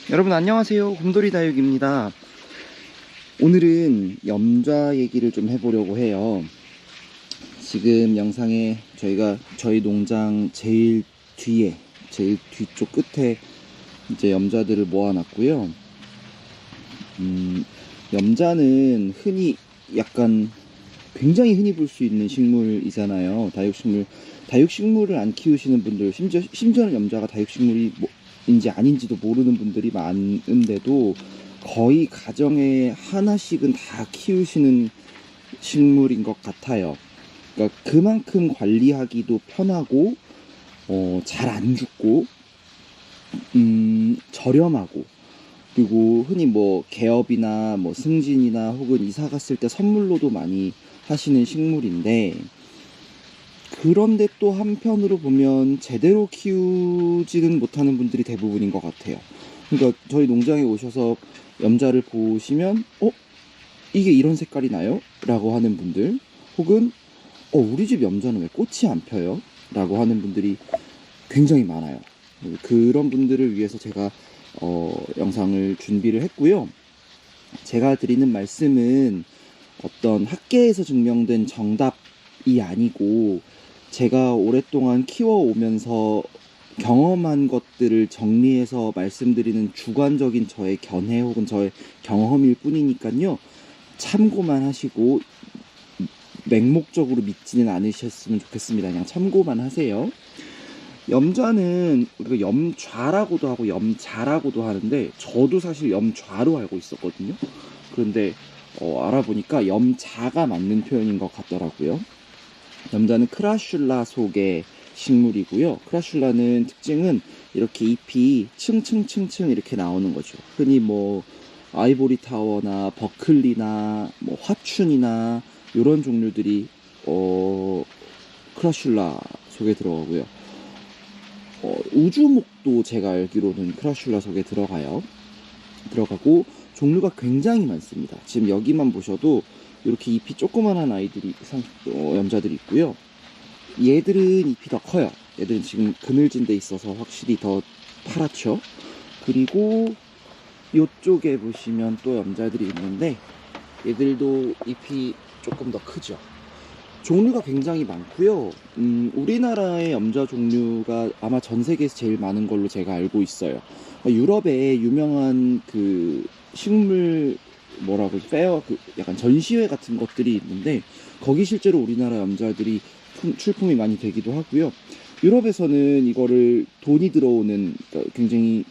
여러분 안녕하세요. 곰돌이 다육입니다. 오늘은 염좌 얘기를 좀 해보려고 해요. 지금 영상에 저희 농장 제일 뒤쪽 끝에 이제 염좌들을 모아놨고요. 염좌는 약간 굉장히 흔히 볼 수 있는 식물이잖아요. 다육식물을 안 키우시는 분들, 심지어는 염좌가 다육식물인지 아닌지도 모르는 분들이 많은데도 거의 가정에 하나씩은 다 키우시는 식물인 것 같아요. 그러니까 그만큼 관리하기도 편하고, 잘 안 죽고, 저렴하고, 그리고 흔히 뭐 개업이나 뭐 승진이나 혹은 이사 갔을 때 선물로도 많이 하시는 식물인데, 그런데 또 한편으로 보면 제대로 키우지는 못하는 분들이 대부분인 것 같아요. 그러니까 저희 농장에 오셔서 염자를 보시면 이게 이런 색깔이 나요? 라고 하는 분들, 혹은 우리 집 염자는 왜 꽃이 안 펴요? 라고 하는 분들이 굉장히 많아요. 그런 분들을 위해서 제가 영상을 준비를 했고요. 제가 드리는 말씀은 어떤 학계에서 증명된 정답이 아니고, 제가 오랫동안 키워오면서 경험한 것들을 정리해서 말씀드리는 주관적인 저의 견해 혹은 저의 경험일 뿐이니까요. 참고만 하시고 맹목적으로 믿지는 않으셨으면 좋겠습니다. 그냥 참고만 하세요. 염좌는 우리가 염좌라고도 하고 염자라고도 하는데, 저도 사실 염좌로 알고 있었거든요. 그런데 알아보니까 염자가 맞는 표현인 것 같더라고요. 염자는 크라슐라 속의 식물이고요. 크라슐라는 특징은 이렇게 잎이 층층층층 이렇게 나오는 거죠. 흔히 뭐 아이보리 타워나 버클리나 뭐 화춘이나 이런 종류들이 크라슐라 속에 들어가고요. 우주목도 제가 알기로는 크라슐라 속에 들어가고 종류가 굉장히 많습니다. 지금 여기만 보셔도 이렇게 잎이 조그만한 염자들이 있고요. 얘들은 잎이 더 커요. 얘들은 지금 그늘진 데 있어서 확실히 더 파랗죠. 그리고 이쪽에 보시면 또 염자들이 있는데, 얘들도 잎이 조금 더 크죠. 종류가 굉장히 많고요. 우리나라의 염자 종류가 아마 전 세계에서 제일 많은 걸로 제가 알고 있어요. 유럽에 유명한 그 식물 약간 전시회 같은 것들이 있는데, 거기 실제로 우리나라 염자들이 출품이 많이 되기도 하고요. 유럽에서는 이거를 돈이 들어오는, 그러니까 굉장히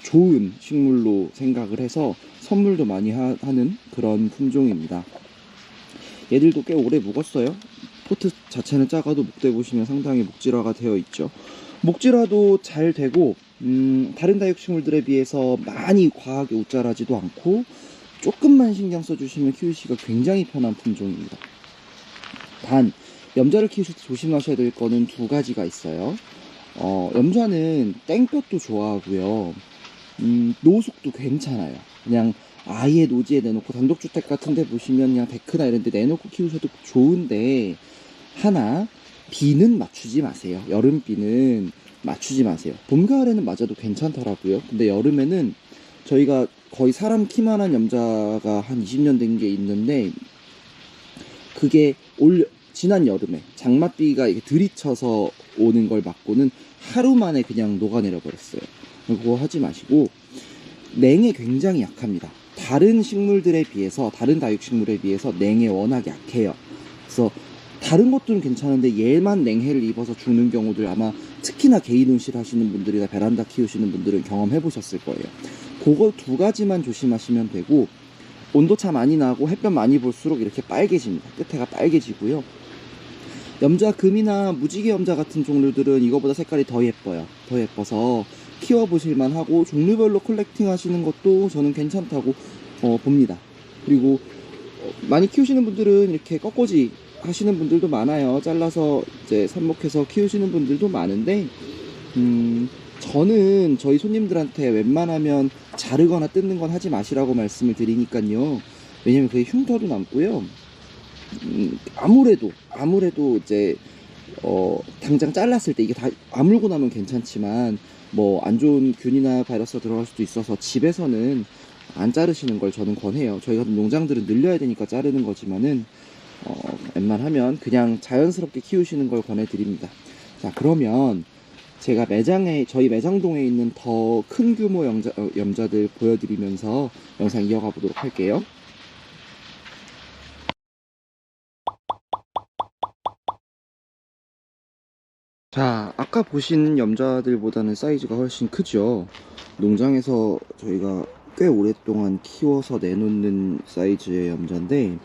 좋은 식물로 생각을 해서 선물도 많이 하는 그런 품종입니다. 얘들도 꽤 오래 묵었어요. 포트 자체는 작아도 목대 보시면 상당히 목질화가 되어 있죠. 목질화도 잘 되고, 다른 다육식물들에 비해서 많이 과하게 웃자라지도 않고, 조금만 신경 써주시면 키우시기가 굉장히 편한 품종입니다. 단, 염자를 키우실 때 조심하셔야 될 거는 두 가지가 있어요. 염자는 땡볕도 좋아하고요. 노숙도 괜찮아요. 그냥 아예 노지에 내놓고, 단독주택 같은 데 보시면 그냥 데크나 이런 데 내놓고 키우셔도 좋은데, 하나, 비는 맞추지 마세요. 여름비는 맞추지 마세요. 봄, 가을에는 맞아도 괜찮더라고요. 근데 여름에는 저희가 거의 사람 키만한 염자가 한 20년 된 게 있는데, 그게 지난 여름에 장맛비가 이렇게 들이쳐서 오는 걸 맞고는 하루 만에 그냥 녹아내려 버렸어요. 그거 하지 마시고, 냉에 굉장히 약합니다. 다른 다육식물에 비해서 냉에 워낙 약해요. 그래서 다른 것들은 괜찮은데 얘만 냉해를 입어서 죽는 경우들, 아마 특히나 개인 온실 하시는 분들이나 베란다 키우시는 분들은 경험해 보셨을 거예요. 그거 두 가지만 조심하시면 되고, 온도차 많이 나고 햇볕 많이 볼수록 이렇게 빨개집니다. 끝에가 빨개지고요. 염자 금이나 무지개 염자 같은 종류들은 이거보다 색깔이 더 예뻐요. 더 예뻐서 키워보실만 하고, 종류별로 컬렉팅 하시는 것도 저는 괜찮다고 봅니다. 그리고 많이 키우시는 분들은 이렇게 꺾꽂이 하시는 분들도 많아요. 잘라서 이제 삽목해서 키우시는 분들도 많은데, 저는 저희 손님들한테 웬만하면 자르거나 뜯는 건 하지 마시라고 말씀을 드리니까요. 왜냐면 그게 흉터도 남고요. 아무래도 이제 당장 잘랐을 때 이게 다 아물고 나면 괜찮지만, 뭐 안 좋은 균이나 바이러스가 들어갈 수도 있어서 집에서는 안 자르시는 걸 저는 권해요. 저희 같은 농장들은 늘려야 되니까 자르는 거지만은 웬만하면 그냥 자연스럽게 키우시는 걸 권해드립니다. 자, 그러면 제가 저희 매장동에 있는 더 큰 규모 염자들 보여드리면서 영상 이어가 보도록 할게요. 자, 아까 보신 염자들보다는 사이즈가 훨씬 크죠. 농장에서 저희가 꽤 오랫동안 키워서 내놓는 사이즈의 염자인데,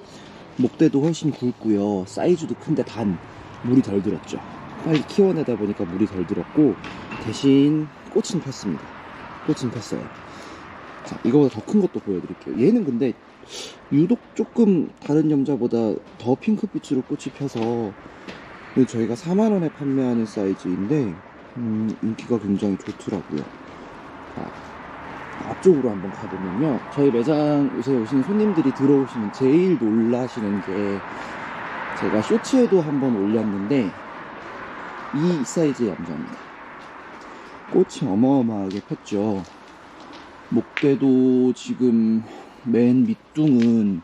목대도 훨씬 굵고요, 사이즈도 큰데 단 물이 덜 들었죠. 빨리 키워내다 보니까 물이 덜 들었고, 대신 꽃은 폈습니다. 꽃은 폈어요. 자, 이거보다 더 큰 것도 보여드릴게요. 얘는 근데 유독 조금 다른 염자보다 더 핑크빛으로 꽃이 펴서 저희가 4만원에 판매하는 사이즈인데 인기가 굉장히 좋더라고요. 자, 앞쪽으로 한번 가보면요, 저희 매장 요새 오시는 손님들이 들어오시면 제일 놀라시는 게, 제가 쇼츠에도 한번 올렸는데 이 사이즈의 염자입니다. 꽃이 어마어마하게 폈죠. 목대도 지금 맨 밑둥은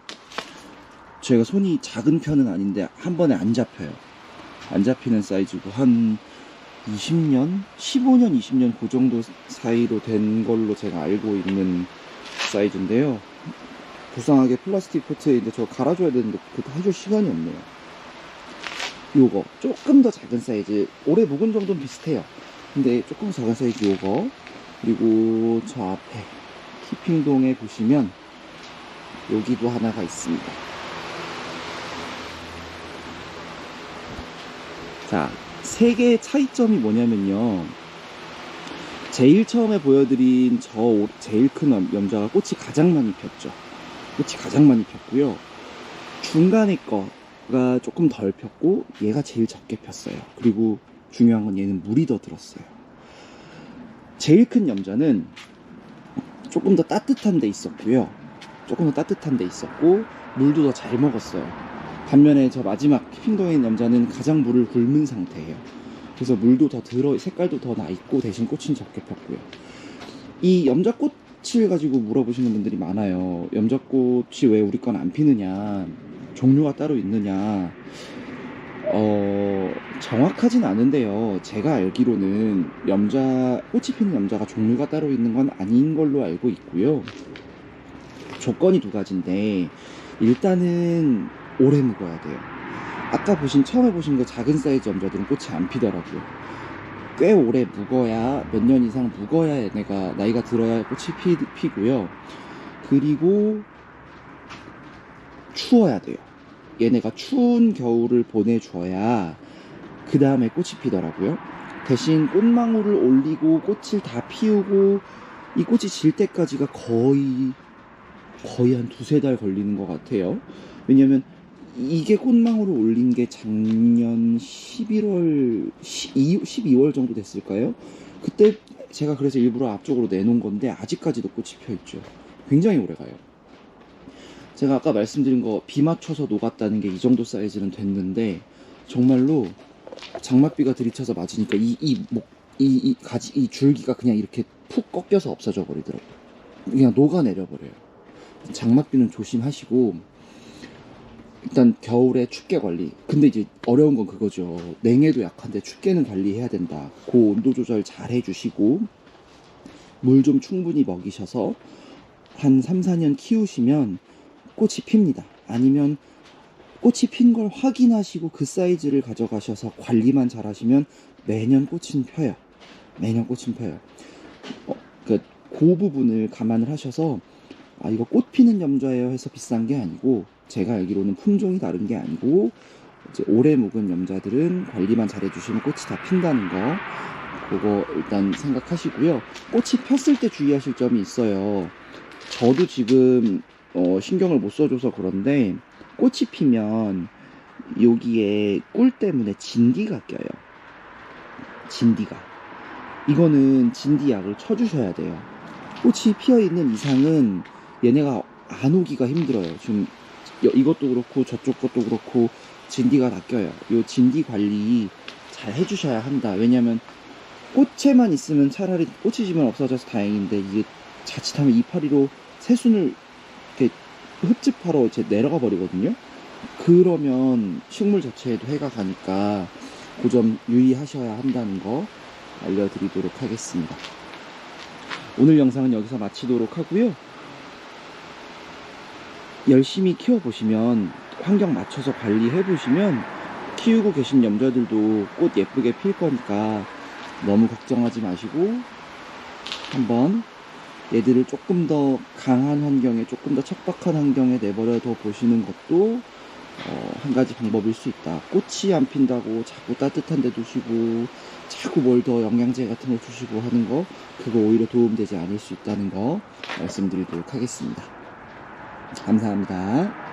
제가 손이 작은 편은 아닌데 한 번에 안 잡혀요. 안 잡히는 사이즈고, 한 20년? 15년, 20년 그 정도 사이로 된 걸로 제가 알고 있는 사이즈인데요. 불쌍하게 플라스틱 포트에 있는데 저거 갈아줘야 되는데 그것도 해줄 시간이 없네요. 요거 조금 더 작은 사이즈, 올해 묵은 정도는 비슷해요. 근데 조금 작은 사이즈 요거, 그리고 저 앞에 키핑동에 보시면 여기도 하나가 있습니다. 자, 세 개의 차이점이 뭐냐면요, 제일 처음에 보여드린 제일 큰 염자가 꽃이 가장 많이 폈죠. 꽃이 가장 많이 폈고요, 중간에 거가 조금 덜 폈고 얘가 제일 적게 폈어요. 그리고 중요한 건 얘는 물이 더 들었어요. 제일 큰 염자는 조금 더 따뜻한 데 있었고요, 물도 더 잘 먹었어요. 반면에 저 마지막 키핑동에 있는 염자는 가장 물을 굶은 상태예요. 그래서 물도 더 색깔도 더 나있고 대신 꽃은 적게 폈고요. 이 염자꽃을 가지고 물어보시는 분들이 많아요. 염자꽃이 왜 우리 건 안 피느냐, 종류가 따로 있느냐. 정확하진 않은데요, 제가 알기로는 꽃이 피는 염자가 종류가 따로 있는 건 아닌 걸로 알고 있고요. 조건이 두 가지인데, 일단은 오래 묵어야 돼요. 아까 처음에 보신 그 작은 사이즈 염자들은 꽃이 안 피더라고요. 꽤 오래 묵어야, 몇 년 이상 묵어야 얘네가 나이가 들어야 꽃이 피고요. 그리고 추워야 돼요. 얘네가 추운 겨울을 보내줘야 그 다음에 꽃이 피더라고요. 대신 꽃망울을 올리고 꽃을 다 피우고 이 꽃이 질 때까지가 거의 한 두세 달 걸리는 것 같아요. 왜냐면 이게 꽃망울을 올린 게 작년 12월 정도 됐을까요? 그때 제가 그래서 일부러 앞쪽으로 내놓은 건데 아직까지도 꽃이 펴있죠. 굉장히 오래가요. 제가 아까 말씀드린 거 비 맞춰서 녹았다는 게 이 정도 사이즈는 됐는데, 정말로 장맛비가 들이쳐서 맞으니까 이 줄기가 그냥 이렇게 푹 꺾여서 없어져 버리더라고요. 그냥 녹아내려 버려요. 장맛비는 조심하시고, 일단 겨울에 춥게 관리. 근데 이제 어려운 건 그거죠. 냉해도 약한데 춥게는 관리해야 된다. 그 온도 조절 잘 해주시고 물 좀 충분히 먹이셔서 한 3, 4년 키우시면 꽃이 핍니다. 아니면 꽃이 핀 걸 확인하시고 그 사이즈를 가져가셔서 관리만 잘 하시면 매년 꽃은 펴요. 그 부분을 감안을 하셔서, 이거 꽃 피는 염자예요 해서 비싼 게 아니고, 제가 알기로는 품종이 다른 게 아니고, 이제 오래 묵은 염자들은 관리만 잘 해주시면 꽃이 다 핀다는 거, 그거 일단 생각하시고요. 꽃이 폈을 때 주의하실 점이 있어요. 저도 지금 신경을 못 써줘서 그런데, 꽃이 피면 여기에 꿀 때문에 진디가 껴요. 이거는 진디약을 쳐주셔야 돼요. 꽃이 피어있는 이상은 얘네가 안 오기가 힘들어요. 지금 이것도 그렇고 저쪽 것도 그렇고 진디가 다 껴요. 요 진디 관리 잘 해주셔야 한다. 왜냐면 꽃에만 있으면 차라리 꽃이지만 없어져서 다행인데, 이게 자칫하면 이파리로 새순을 이렇게 흡집하러 이제 내려가 버리거든요. 그러면 식물 자체에도 해가 가니까 그 점 유의하셔야 한다는 거 알려드리도록 하겠습니다. 오늘 영상은 여기서 마치도록 하고요. 열심히 키워보시면, 환경 맞춰서 관리해보시면 키우고 계신 염자들도 꽃 예쁘게 필 거니까 너무 걱정하지 마시고 한번 얘들을 조금 더 강한 환경에, 조금 더 척박한 환경에 내버려 둬 보시는 것도 한 가지 방법일 수 있다. 꽃이 안 핀다고 자꾸 따뜻한 데 두시고 자꾸 뭘 더 영양제 같은 거 주시고 하는 거, 그거 오히려 도움되지 않을 수 있다는 거 말씀드리도록 하겠습니다. 감사합니다.